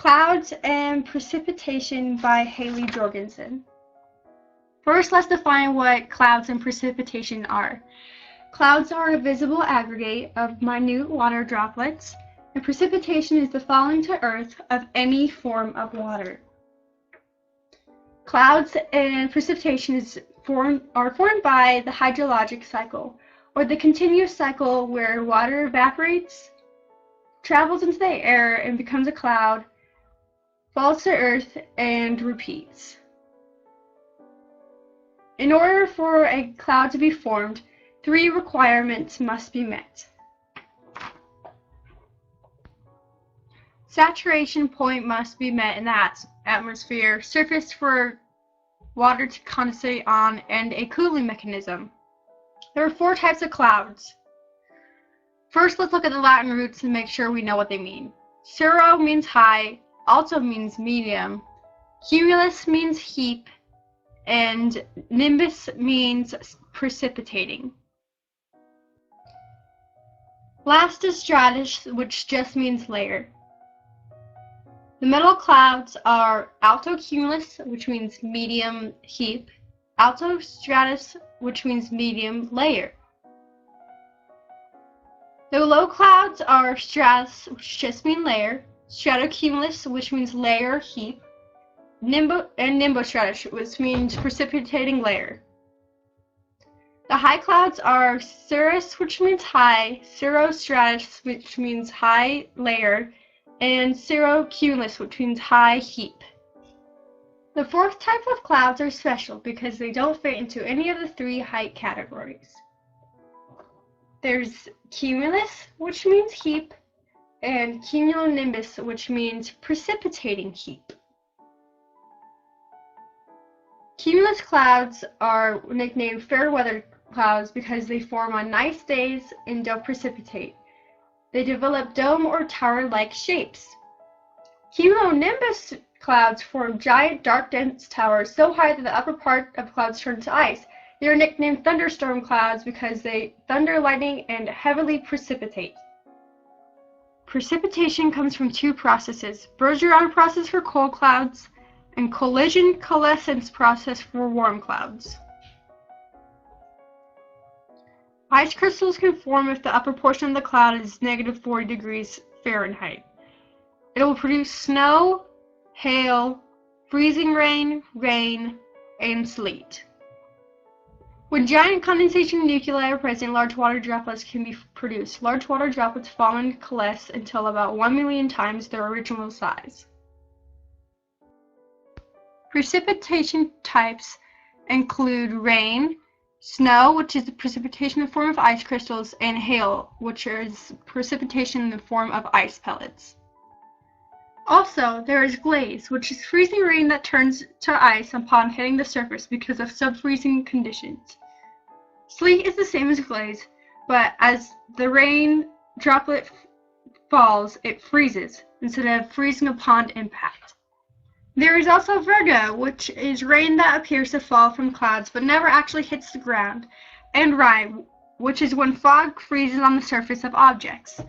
Clouds and Precipitation by Haley Jorgensen. First, let's define what clouds and precipitation are. Clouds are a visible aggregate of minute water droplets, and precipitation is the falling to earth of any form of water. Clouds and precipitation are formed by the hydrologic cycle, or the continuous cycle where water evaporates, travels into the air and becomes a cloud, falls to earth, and repeats. In order for a cloud to be formed, 3 requirements must be met. Saturation point must be met in the atmosphere, surface for water to condensate on, and a cooling mechanism. There are 4 types of clouds. First, let's look at the Latin roots and make sure we know what they mean. Cirro means high, alto means medium, cumulus means heap, and nimbus means precipitating. Last is stratus, which just means layer. The middle clouds are alto cumulus, which means medium heap, alto stratus, which means medium layer. The low clouds are stratus, which just means layer, stratocumulus, which means layer heap, nimbostratus, which means precipitating layer. The high clouds are cirrus, which means high, cirrostratus, which means high layer, and cirrocumulus, which means high heap. The 4th type of clouds are special because they don't fit into any of the 3 height categories. There's cumulus, which means heap, and cumulonimbus, which means precipitating heap. Cumulus clouds are nicknamed fair weather clouds because they form on nice days and don't precipitate. They develop dome or tower-like shapes. Cumulonimbus clouds form giant, dark, dense towers so high that the upper part of clouds turn to ice. They are nicknamed thunderstorm clouds because they thunder, lightning, and heavily precipitate. Precipitation comes from 2 processes: Bergeron process for cold clouds and collision coalescence process for warm clouds. Ice crystals can form if the upper portion of the cloud is -40 degrees Fahrenheit. It will produce snow, hail, freezing rain, and sleet. When giant condensation nuclei are present, large water droplets can be produced. Large water droplets fall and coalesce until about 1 million times their original size. Precipitation types include rain, snow, which is the precipitation in the form of ice crystals, and hail, which is precipitation in the form of ice pellets. Also, there is glaze, which is freezing rain that turns to ice upon hitting the surface because of subfreezing conditions. Sleet is the same as glaze, but as the rain droplet falls, it freezes instead of freezing upon impact. There is also virga, which is rain that appears to fall from clouds but never actually hits the ground, and rime, which is when fog freezes on the surface of objects.